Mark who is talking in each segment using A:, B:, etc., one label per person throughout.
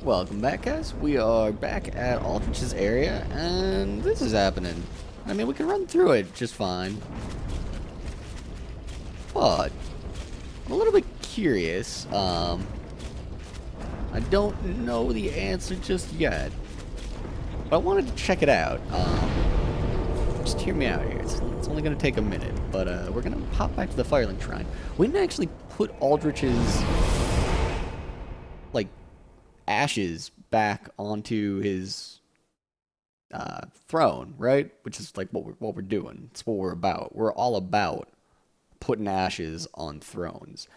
A: Welcome back, guys. We are back at Aldrich's area, and this is happening. I mean, we can run through it just fine. But, I'm a little bit curious. I don't know the answer just yet. But I wanted to check it out. Just hear me out here. It's only going to take a minute, but we're going to pop back to the Firelink Shrine. We didn't actually put Aldrich's, like, ashes back onto his throne, right? Which is like what we're doing. It's what we're about. We're all about putting ashes on thrones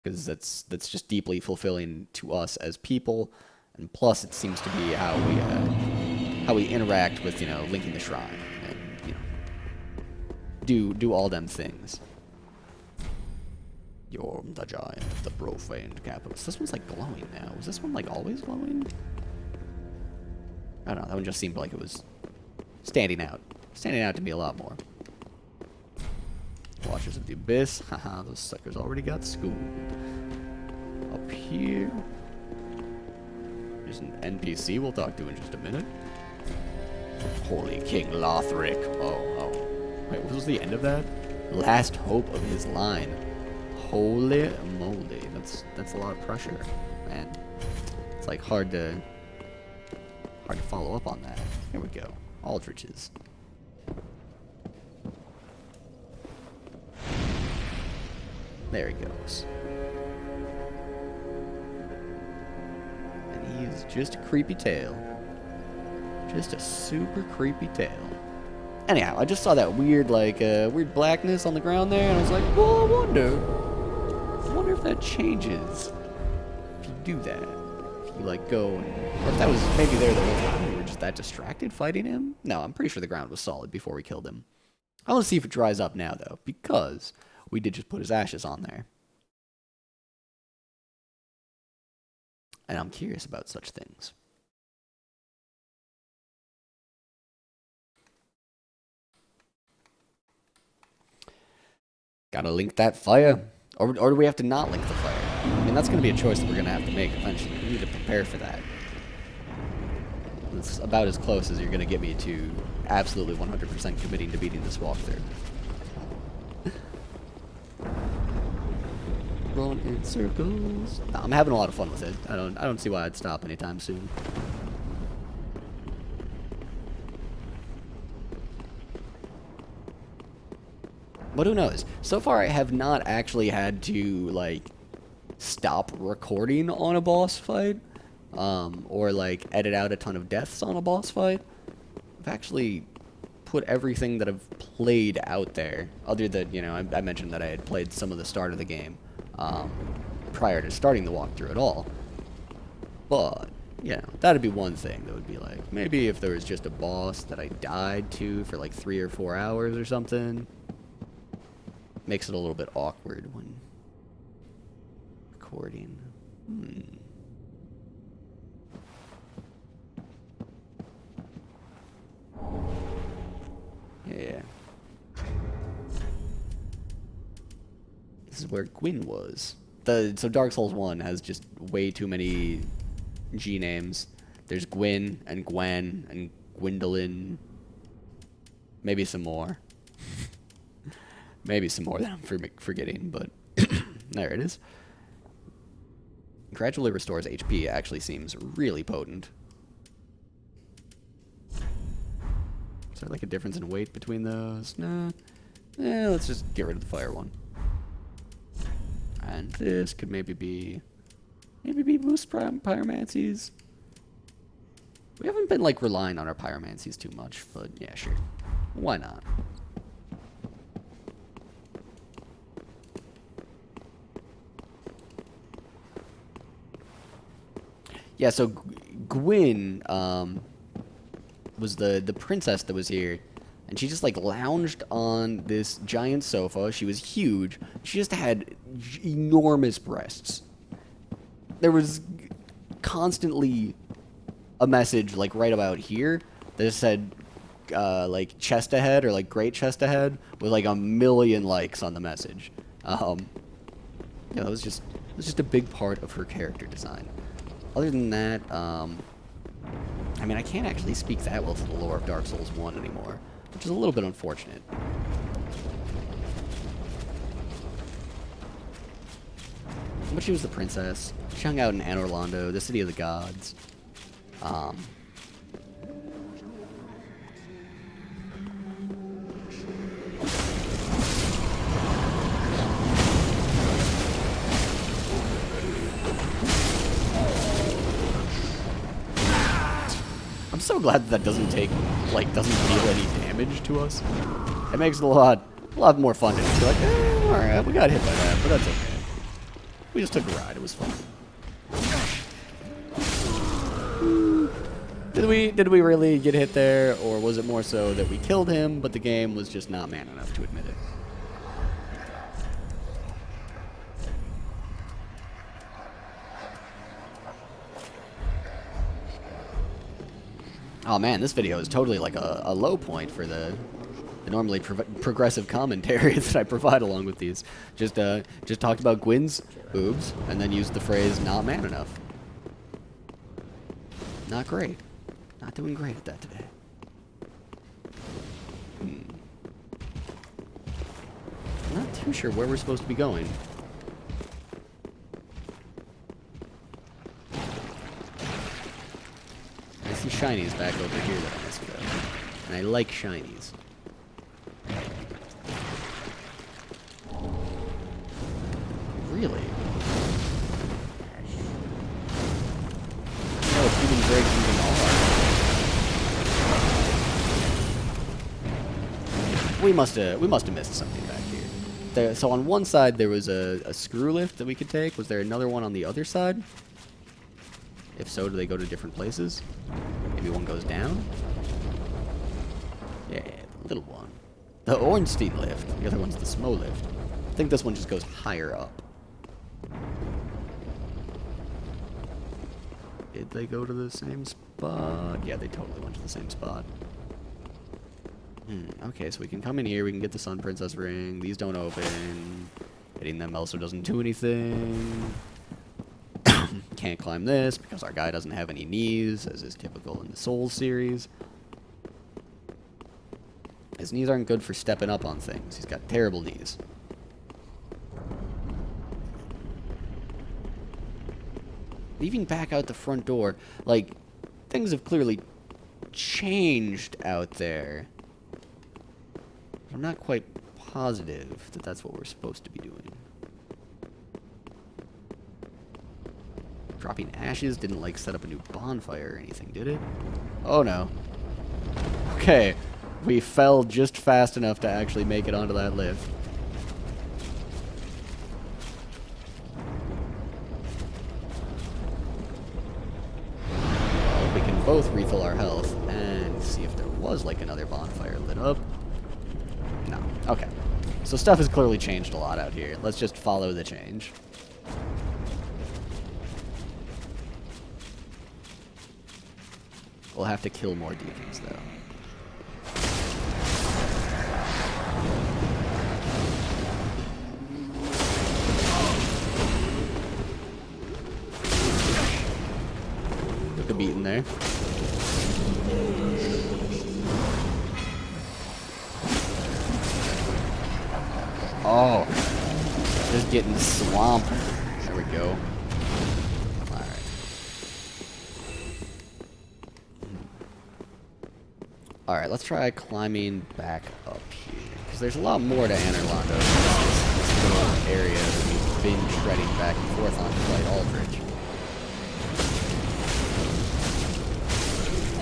A: because that's just deeply fulfilling to us as people, and plus it seems to be how we interact with linking the shrine and do all them things. You're the giant, the profaned capitalist. This one's like glowing now. Was this one like always glowing? I don't know. That one just seemed like it was standing out. Standing out to me a lot more. Watchers of the Abyss. Haha, those suckers already got schooled. Up here. There's an NPC we'll talk to in just a minute. Holy King Lothric. Oh. Wait, what was the end of that? Last hope of his line. Holy moly, that's a lot of pressure, man. It's like hard to follow up on that. Here we go. Aldrich's. There he goes. And he's just a creepy tail. Just a super creepy tail. Anyhow, I just saw that weird weird blackness on the ground there, and I was like, well, I wonder if that changes if you do that. If you go or if that was maybe there the whole time we were just that distracted fighting him. No, I'm pretty sure the ground was solid before we killed him. I want to see if it dries up now though, because we did just put his ashes on there. And I'm curious about such things. Gotta link that fire. Or do we have to not link the fire? I mean, that's going to be a choice that we're going to have to make eventually. We need to prepare for that. It's about as close as you're going to get me to absolutely 100% committing to beating this walkthrough. Run in circles. No, I'm having a lot of fun with it. I don't see why I'd stop anytime soon. But who knows? So far, I have not actually had to, stop recording on a boss fight, or, edit out a ton of deaths on a boss fight. I've actually put everything that I've played out there, other than, I mentioned that I had played some of the start of the game, prior to starting the walkthrough at all. But, that'd be one thing that would be maybe if there was just a boss that I died to for, 3 or 4 hours or something. Makes it a little bit awkward when recording. Yeah. This is where Gwyn was. So Dark Souls 1 has just way too many G names. There's Gwyn and Gwen and Gwendolyn. Maybe some more. Maybe some more that I'm forgetting, but there it is. Gradually restores HP actually seems really potent. Is there a difference in weight between those? Nah. Let's just get rid of the fire one. And this could maybe be boost pyromancies. We haven't been relying on our pyromancies too much, but yeah, sure. Why not? Yeah, so Gwyn was the princess that was here, and she just lounged on this giant sofa. She was huge. She just had enormous breasts. There was constantly a message right about here that said chest ahead or great chest ahead with 1 million likes on the message. It was just a big part of her character design. Other than that, I mean, I can't actually speak that well to the lore of Dark Souls 1 anymore, which is a little bit unfortunate. But she was the princess. She hung out in Anor Londo, the city of the gods. I'm so glad that doesn't take, like, doesn't deal any damage to us. It makes it a lot more fun to just be like, alright, we got hit by that, but that's okay. We just took a ride, it was fun. Did we really get hit there, or was it more so that we killed him, but the game was just not man enough to admit it? Oh man, this video is totally like a low point for the normally progressive commentary that I provide along with these. Just talked about Gwyn's boobs, and then used the phrase "not man enough." Not great. Not doing great at that today. I'm not too sure where we're supposed to be going. I see shinies back over here that I missed though. And I like shinies. Really? No, human breaks even are. We must have missed something back here. So on one side there was a screw lift that we could take. Was there another one on the other side? If so, do they go to different places? Maybe one goes down? Yeah, the little one. The Ornstein lift. The other one's the Smo lift. I think this one just goes higher up. Did they go to the same spot? Yeah, they totally went to the same spot. Okay, so we can come in here, we can get the Sun Princess ring. These don't open. Hitting them also doesn't do anything. Can't climb this because our guy doesn't have any knees, as is typical in the Souls series. His knees aren't good for stepping up on things. He's got terrible knees. Leaving back out the front door, like, things have clearly changed out there. I'm not quite positive that that's what we're supposed to be doing. Dropping ashes didn't, like, set up a new bonfire or anything, did it? Oh, no. Okay. We fell just fast enough to actually make it onto that lift. Well, we can both refill our health and see if there was, like, another bonfire lit up. No. Okay. So stuff has clearly changed a lot out here. Let's just follow the change. We'll have to kill more deacons, though. Took a beating there. Oh, just getting swamped. There we go. Alright, let's try climbing back up here. Because there's a lot more to Anor Londo than this little area that we've been shredding back and forth on to fight Aldrich.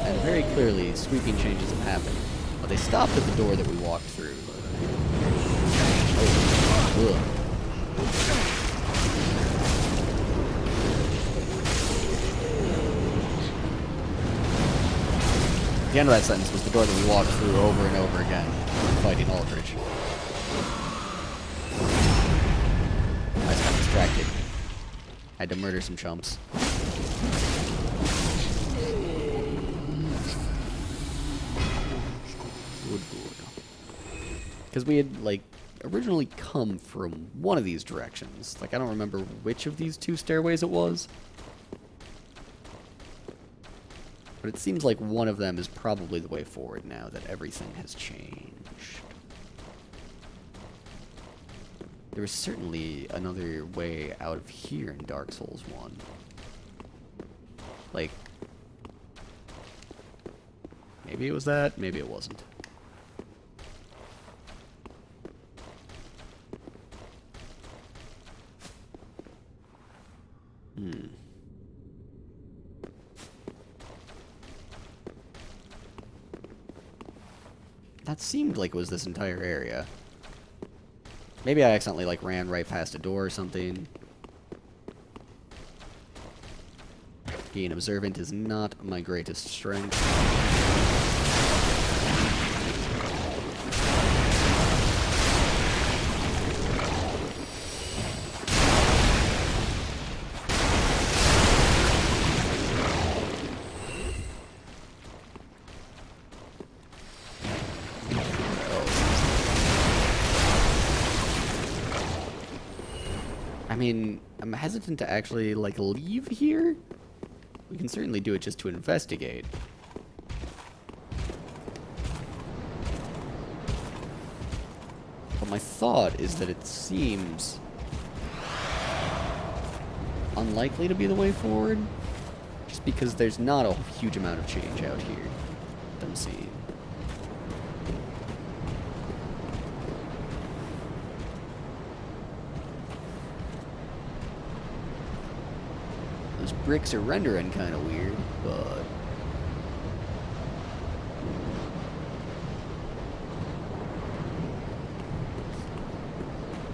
A: And very clearly, sweeping changes have happened. But they stopped at the door that we walked through. Oh, ugh. The end of that sentence was the door that we walked through over and over again, fighting Aldrich. I just got distracted. I had to murder some chumps. Because we had, like, originally come from one of these directions. Like, I don't remember which of these two stairways it was. But it seems like one of them is probably the way forward now that everything has changed. There was certainly another way out of here in Dark Souls 1. Like, maybe it was that, maybe it wasn't. That seemed like it was this entire area. Maybe I accidentally, like, ran right past a door or something. Being observant is not my greatest strength. I mean, I'm hesitant to actually, like, leave here. We can certainly do it just to investigate. But my thought is that it seems unlikely to be the way forward, just because there's not a huge amount of change out here that I'm seeing. Those bricks are rendering kind of weird, but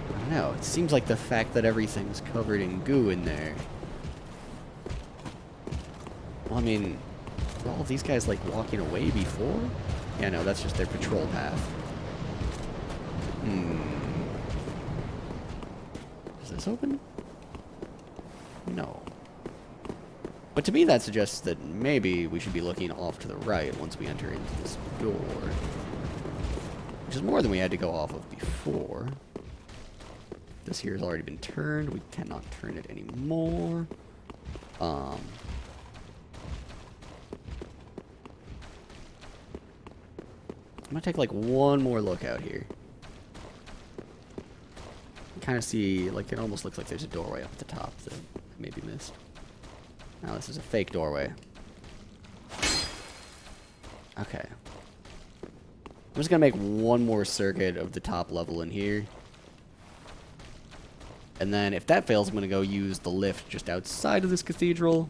A: I don't know. It seems like the fact that everything's covered in goo in there. Well, I mean, were all of these guys like walking away before? Yeah, no, that's just their patrol path. Is this open? No. But to me, that suggests that maybe we should be looking off to the right once we enter into this door. Which is more than we had to go off of before. This here has already been turned. We cannot turn it anymore. I'm gonna take like one more look out here. Kind of see, like, it almost looks like there's a doorway up at the top that I maybe missed. Now this is a fake doorway. Okay. I'm just gonna make one more circuit of the top level in here. And then if that fails, I'm gonna go use the lift just outside of this cathedral.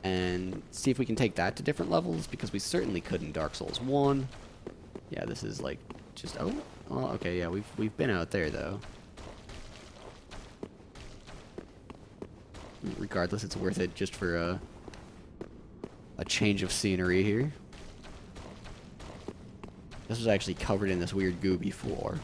A: And see if we can take that to different levels, because we certainly could in Dark Souls 1. Yeah, this is like just, oh, okay, yeah, we've been out there though. Regardless, it's worth it just for a change of scenery here. This was actually covered in this weird goo before.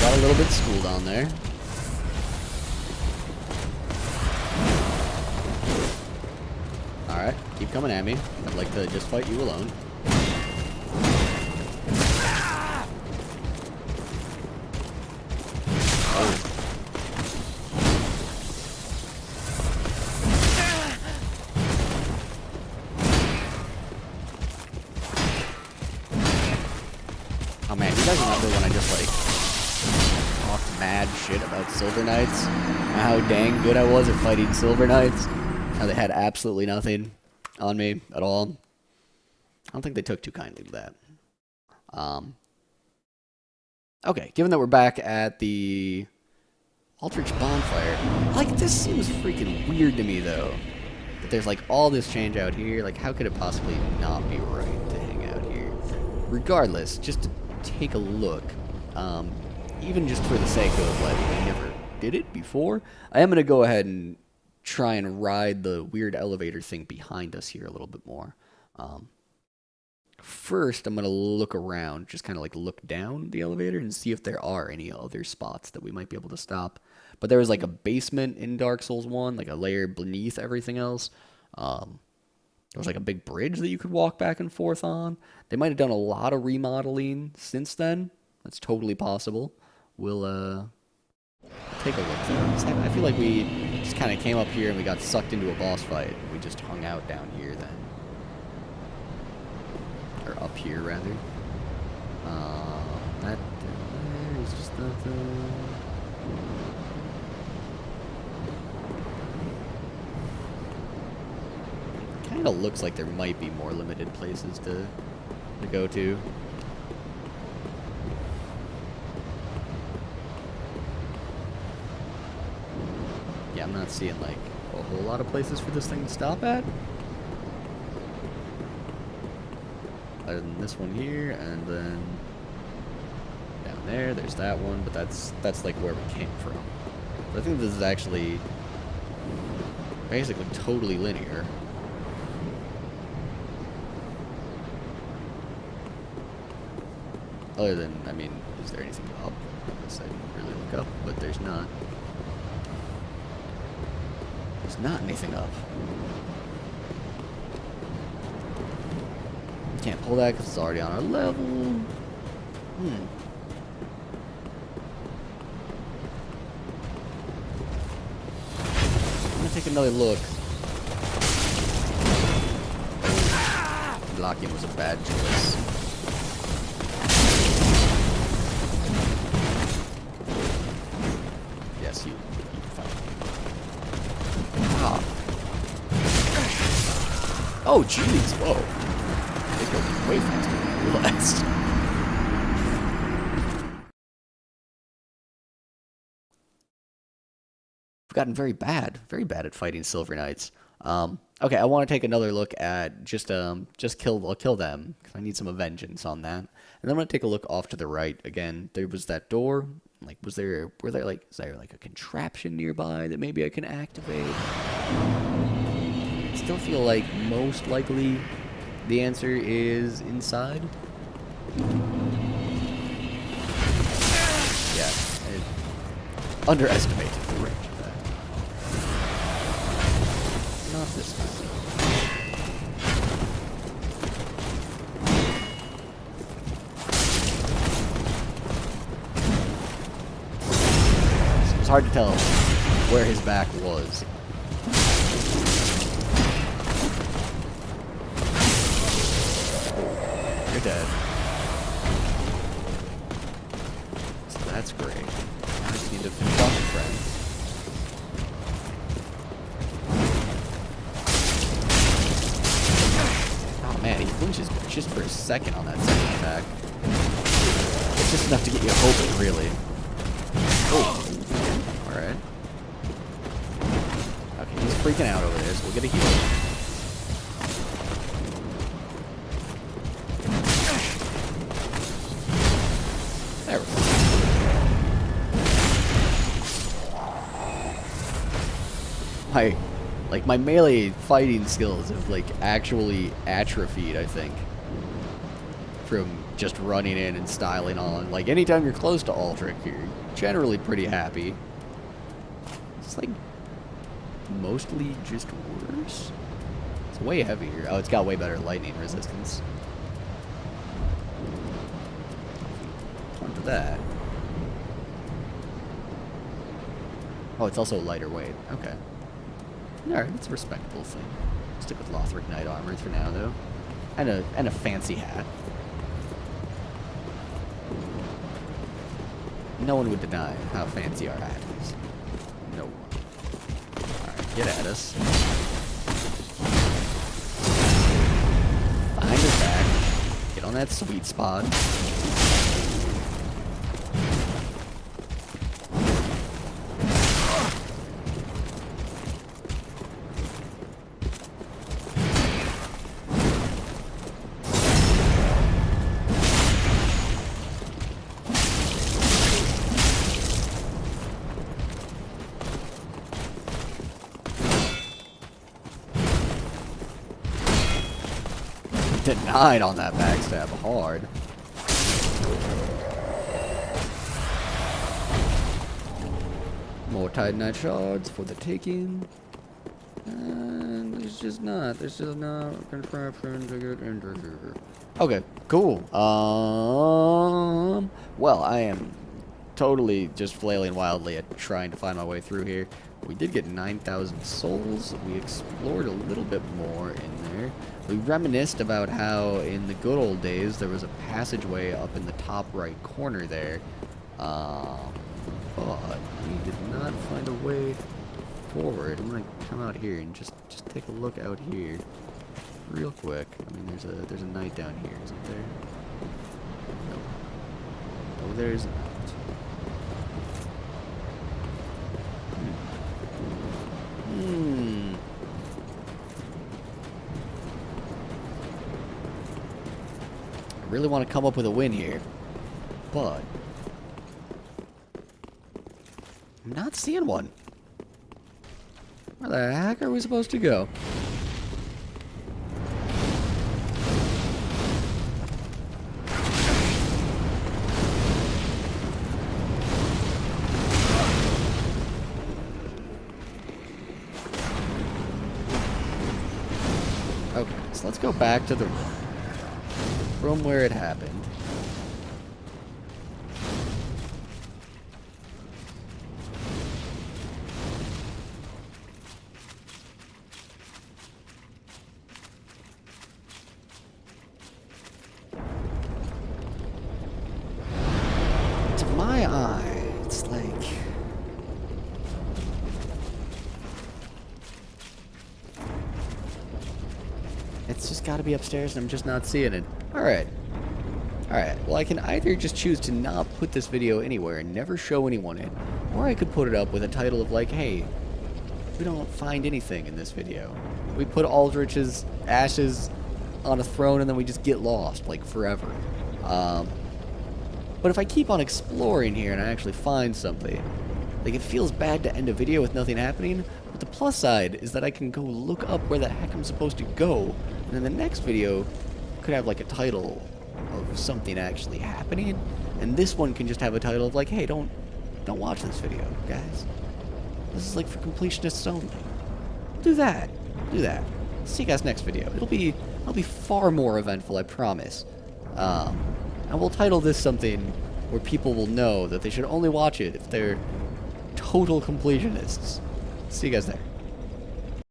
A: A little bit schooled on there. Alright, keep coming at me. I'd like to just fight you alone. Oh. Oh man, you guys remember when I just like mad shit about Silver Knights? How dang good I was at fighting Silver Knights? How they had absolutely nothing on me at all. I don't think they took too kindly to that. Okay, given that we're back at the Aldrich Bonfire, like, this seems freaking weird to me, though. That there's, like, all this change out here. Like, how could it possibly not be right to hang out here? Regardless, just to take a look, even just for the sake of, like, never did it before. I am going to go ahead and try and ride the weird elevator thing behind us here a little bit more. First, I'm going to look around, just kind of like look down the elevator and see if there are any other spots that we might be able to stop. But there was like a basement in Dark Souls 1, like a layer beneath everything else. There was like a big bridge that you could walk back and forth on. They might have done a lot of remodeling since then. That's totally possible. We'll take a look though. I feel like we just kind of came up here and we got sucked into a boss fight. We just hung out down here then. Or up here, rather. That down there is just nothing. Kind of looks like there might be more limited places to go to. Yeah, I'm not seeing like a whole lot of places for this thing to stop at. Other than this one here, and then down there, there's that one, but that's like where we came from. But I think this is actually basically totally linear. Other than, I mean, is there anything up? I guess I didn't really look up, but there's not. There's not anything up. Can't pull that because it's already on our level. I'm gonna take another look. Blocking was a bad choice. Yes, you fight. Ah. Oh, jeez, whoa. Way faster than I realized. We've gotten very bad at fighting Silver Knights. Okay, I want to take another look at I'll kill them because I need some vengeance on that. And then I'm gonna take a look off to the right again. There was that door. Like, is there like a contraption nearby that maybe I can activate? I still feel like most likely the answer is inside. Yeah, I underestimated the range of that. Not this time. It's hard to tell where his back was. You're dead. So that's great. Now I just need to finish off your friend. Oh man, he flinches just for a second on that second attack. It's just enough to get you hoping, really. Oh, alright. Okay, he's freaking out over there, so we'll get a heal. There we go. My melee fighting skills have like actually atrophied, I think, from just running in and styling on. Like anytime you're close to Aldrich, you're generally pretty happy. It's like mostly just worse. It's way heavier. Oh, it's got way better lightning resistance. Onto that. Oh, it's also lighter weight. Okay. Alright, it's a respectable thing. Stick with Lothric Knight armor for now, though. And a fancy hat. No one would deny how fancy our hat is. No one. Alright, get at us. Find his back. Get on that sweet spot. Denied on that backstab hard. More Titanite shards for the taking. And there's just not okay, cool. Well, I am totally just flailing wildly at trying to find my way through here. We did get 9,000 souls. We explored a little bit more in there. We reminisced about how in the good old days there was a passageway up in the top right corner there. But we did not find a way forward. I'm gonna come out here and just take a look out here real quick. I mean, there's a knight down here, isn't there? Nope. Oh, there's not. I really want to come up with a win here, but I'm not seeing one. Where the heck are we supposed to go? Okay, so let's go back to the room where it happened. To my eye, it's like it's just got to be upstairs and I'm just not seeing it. Alright. Alright, well I can either just choose to not put this video anywhere and never show anyone it, or I could put it up with a title of like, hey, we don't find anything in this video. We put Aldrich's ashes on a throne and then we just get lost, like, forever. But if I keep on exploring here and I actually find something, like, it feels bad to end a video with nothing happening, but the plus side is that I can go look up where the heck I'm supposed to go, and then the next video could have, like, a title of something actually happening, and this one can just have a title of, like, hey, don't watch this video, guys. This is, like, for completionists only. Do that. Do that. See you guys next video. It'll be far more eventful, I promise. And we'll title this something where people will know that they should only watch it if they're total completionists. See you guys there.